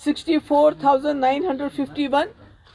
64,951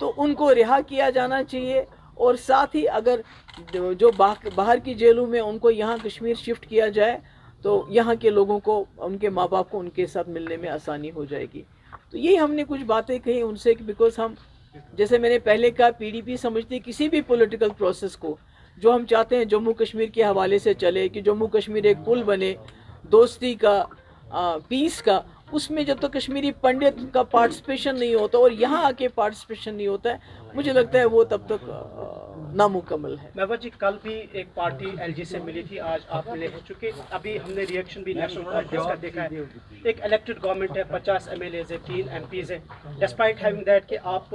تو ان کو رہا کیا جانا چاہیے، اور ساتھ ہی اگر جو باہر کی جیلوں میں ان کو یہاں کشمیر شفٹ کیا جائے تو یہاں کے لوگوں کو، ان کے ماں باپ کو ان کے ساتھ ملنے میں آسانی ہو جائے گی. تو یہی ہم نے کچھ باتیں کہی ان سے، بیکاز ہم، جیسے میں نے پہلے کہا، پی ڈی پی سمجھتی کسی بھی پولیٹیکل پروسیس کو جو ہم چاہتے ہیں جموں کشمیر کے حوالے سے چلے، کہ جموں کشمیر ایک پل بنے دوستی کا، پیس کا، اس میں جب تک کشمیری پنڈت کا پارٹیسپیشن نہیں ہوتا اور یہاں آ کے پارٹیسپیشن نہیں ہوتا ہے، مجھے لگتا ہے وہ تب تک نامکمل ہے. محبوبہ جی، کل بھی ایک پارٹی ایل جی سے ملی تھی، آج آپ ملے ہیں، چونکہ ابھی ہم نے ریئیکشن بھی نیشنل کانفرنس کا دیکھا ہے. ایک الیکٹڈ گورنمنٹ ہے، 50 ایم ایل ایز ہے، 3 ایم پیز ہیں، ڈسپائٹ ہیونگ دیٹ کہ آپ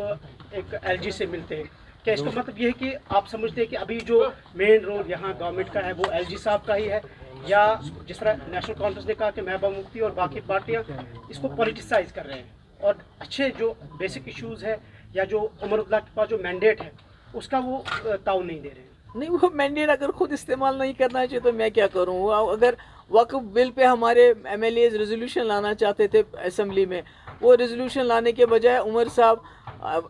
ایک ایل جی سے ملتے ہیں. کیا اس کا مطلب یہ ہے کہ آپ سمجھتے ہیں کہ ابھی جو مین رول یہاں گورنمنٹ کا ہے وہ ایل جی صاحب کا ہی ہے، یا جس طرح نیشنل کانفرنس نے کہا کہ محبوبہ مفتی اور باقی پارٹیاں اس کو پولیٹیسائز کر رہے ہیں اور اچھے جو بیسک ایشوز ہے یا جو عمر اللہ کے پاس جو مینڈیٹ ہے اس کا وہ تعاون نہیں دے رہے ہیں؟ نہیں، وہ مینڈیٹ اگر خود استعمال نہیں کرنا چاہیے تو میں کیا کروں؟ اگر وقف بل پہ ہمارے ایم ایل ایز ریزولوشن لانا چاہتے تھے اسمبلی میں، وہ ریزولوشن لانے کے بجائے عمر صاحب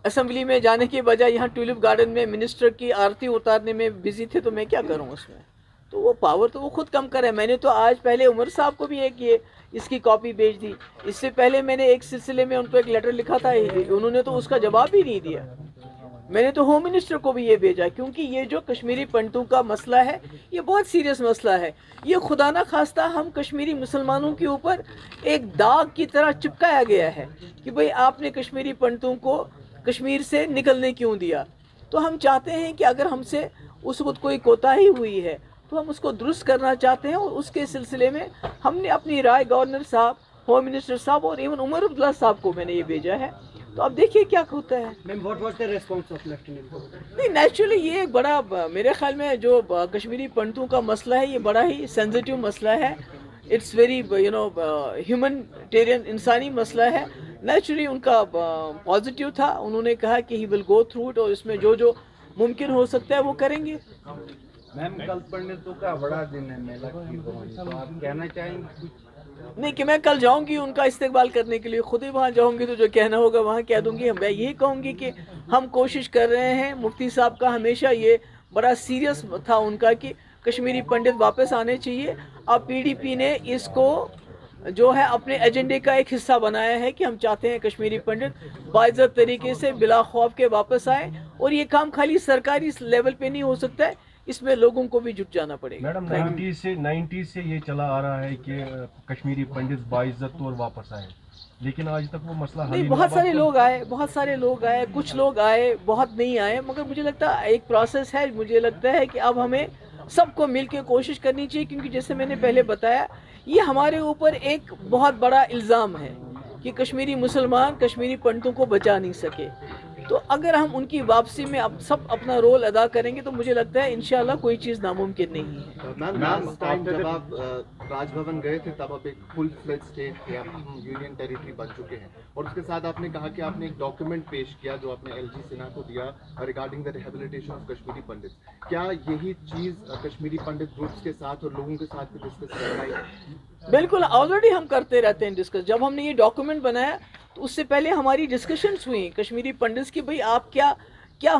اسمبلی میں جانے کے بجائے یہاں ٹیولپ گارڈن میں منسٹر کی آرتی اتارنے میں بزی تھے، تو میں کیا کروں اس میں؟ تو وہ پاور تو وہ خود کم کرے. میں نے تو آج پہلے عمر صاحب کو بھی ایک اس کی کاپی بھیج دی. اس سے پہلے میں نے ایک سلسلے میں ان کو ایک لیٹر لکھا تھا، انہوں نے تو اس کا جواب ہی نہیں دیا. میں نے تو ہوم منسٹر کو بھی یہ بھیجا، کیونکہ یہ جو کشمیری پنڈتوں کا مسئلہ ہے یہ بہت سیریس مسئلہ ہے. یہ خدا نہ خواستہ ہم کشمیری مسلمانوں کے اوپر ایک داغ کی طرح چپکایا گیا ہے کہ بھئی آپ نے کشمیری پنڈتوں کو کشمیر سے نکلنے کیوں دیا. تو ہم چاہتے ہیں کہ اگر ہم سے اس وقت کوئی کوتاہی ہوئی ہے تو ہم اس کو درست کرنا چاہتے ہیں، اور اس کے سلسلے میں ہم نے اپنی رائے گورنر صاحب، ہوم منسٹر صاحب اور ایون عمر عبداللہ صاحب کو میں نے یہ بھیجا ہے. تو اب دیکھیے کیا ہوتا ہے. نہیں، نیچرلی یہ ایک بڑا، میرے خیال میں جو کشمیری پنڈتوں کا مسئلہ ہے یہ بڑا ہی سینسیٹیو مسئلہ ہے. اٹس ویری ہیومنٹیرین، انسانی مسئلہ ہے. نیچرلی ان کا پازیٹیو تھا، انہوں نے کہا کہ ہی ول گو تھرو اٹ، اور اس میں جو ممکن ہو سکتا ہے وہ کریں گے. میم، کل پنڈتوں کا بڑا دن ہے، میلہ کی تو آپ کہنا چاہیں گے؟ نہیں کہ میں کل جاؤں گی ان کا استقبال کرنے کے لیے، خود ہی وہاں جاؤں گی تو جو کہنا ہوگا وہاں کہہ دوں گی. میں یہی کہوں گی کہ ہم کوشش کر رہے ہیں، مفتی صاحب کا ہمیشہ یہ بڑا سیریس تھا ان کا کہ کشمیری پنڈت واپس آنے چاہیے. اب پی ڈی پی نے اس کو جو ہے اپنے ایجنڈے کا ایک حصہ بنایا ہے کہ ہم چاہتے ہیں کشمیری پنڈت باعزت طریقے سے بلا خوف کے واپس آئیں، اور یہ کام خالی سرکاری لیول پہ نہیں ہو سکتا ہے، اس میں لوگوں کو بھی جٹ جانا پڑے گا. میڈم، 90 سے یہ چلا آ رہا ہے کہ کشمیری پنڈت باعزت طور واپس آئے، لیکن آج تک وہ مسئلہ حل نہیں. بہت سارے لوگ آئے، کچھ لوگ آئے، بہت نہیں آئے، مگر مجھے لگتا ہے ایک پروسیس ہے. مجھے لگتا ہے کہ اب ہمیں سب کو مل کے کوشش کرنی چاہیے، کیونکہ جیسے میں نے پہلے بتایا یہ ہمارے اوپر ایک بہت بڑا الزام ہے کہ کشمیری مسلمان کشمیری پنڈتوں کو بچا نہیں سکے. تو اگر ہم ان کی واپسی میں اب سب اپنا رول ادا کریں گے تو مجھے لگتا ہے انشاءاللہ کوئی چیز ناممکن نہیں ہے. لاسٹ ٹائم جب آپ راج بھون گئے تھے تب آپ ایک فل فلیج اسٹیٹ تھے، اب ہم یونین ٹیریٹری بن چکے ہیں، اور اس کے ساتھ آپ نے کہا کہ آپ نے ایک ڈاکیومنٹ پیش کیا جو آپ نے ایل جی سنہا کو دیا regarding the rehabilitation of Kashmiri Pandit. کیا یہی چیز کشمیری پنڈت گروپس کے ساتھ اور لوگوں کے ساتھ بھی ڈسکس کر رہی ہے؟ بالکل، آلریڈی ہم کرتے رہتے ہیں ڈسکس. جب ہم نے یہ ڈاکیومنٹ بنایا تو اس سے پہلے ہماری ڈسکشنز ہوئیں کشمیری پنڈتس کی، بھئی آپ کیا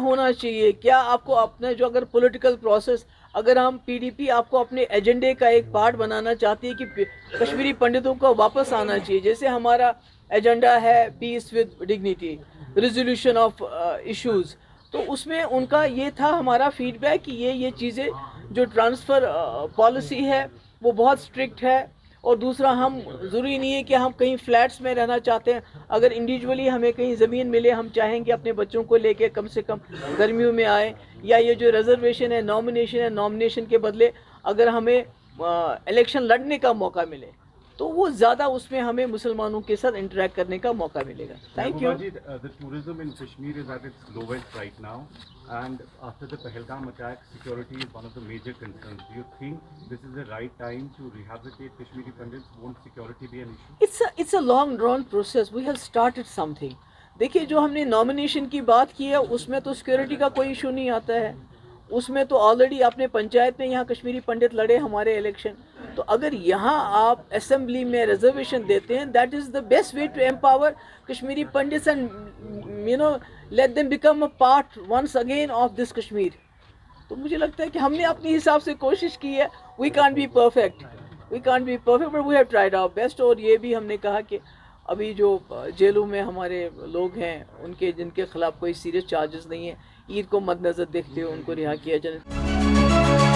ہونا چاہیے، کیا آپ کو اپنا جو اگر پولیٹیکل پروسیس، اگر ہم پی ڈی پی آپ کو اپنے ایجنڈے کا ایک پارٹ بنانا چاہتی ہے کہ کشمیری پنڈتوں کو واپس آنا چاہیے، جیسے ہمارا ایجنڈا ہے peace with dignity, resolution of issues, تو اس میں ان کا یہ تھا ہمارا فیڈ بیک کہ یہ چیزیں جو ٹرانسفر پالیسی ہے وہ بہت اسٹرکٹ ہے. اور دوسرا، ہم ضروری نہیں ہے کہ ہم کہیں فلیٹس میں رہنا چاہتے ہیں، اگر انڈیویجولی ہمیں کہیں زمین ملے ہم چاہیں گے اپنے بچوں کو لے کے کم سے کم گرمیوں میں آئے، یا یہ جو ریزرویشن ہے، نامنیشن کے بدلے اگر ہمیں الیکشن لڑنے کا موقع ملے تو وہ زیادہ اس میں ہمیں مسلمانوں کے ساتھ انٹریکٹ کرنے کا موقع ملے گا. Thank you. The tourism in Kashmir is at its lowest right now, and after the Pahalgam attack, security is one of the major concerns. Do you think this is the right time to rehabilitate Kashmiri Pandits? Won't security be an issue? It's a long drawn process. We have started something. دیکھیے جو ہم نے nomination کی بات کی ہے اس میں تو سیکورٹی کا کوئی ایشو نہیں آتا ہے، اس میں تو آلریڈی اپنے پنچایت میں یہاں کشمیری پنڈت لڑے ہمارے الیکشن، تو اگر یہاں آپ اسمبلی میں ریزرویشن دیتے ہیں, that is the best way to empower Kashmiri Pandits and let them become a part once again of this Kashmir. تو مجھے لگتا ہے کہ ہم نے اپنے حساب سے کوشش کی ہے. We can't be perfect but we have tried our best. اور یہ بھی ہم نے کہا کہ ابھی جو جیلوں میں ہمارے لوگ ہیں جن کے خلاف کوئی سیریس چارجز نہیں ہیں, عید کو مد نظر دیکھتے ہوئے ان کو رہا کیا جائے.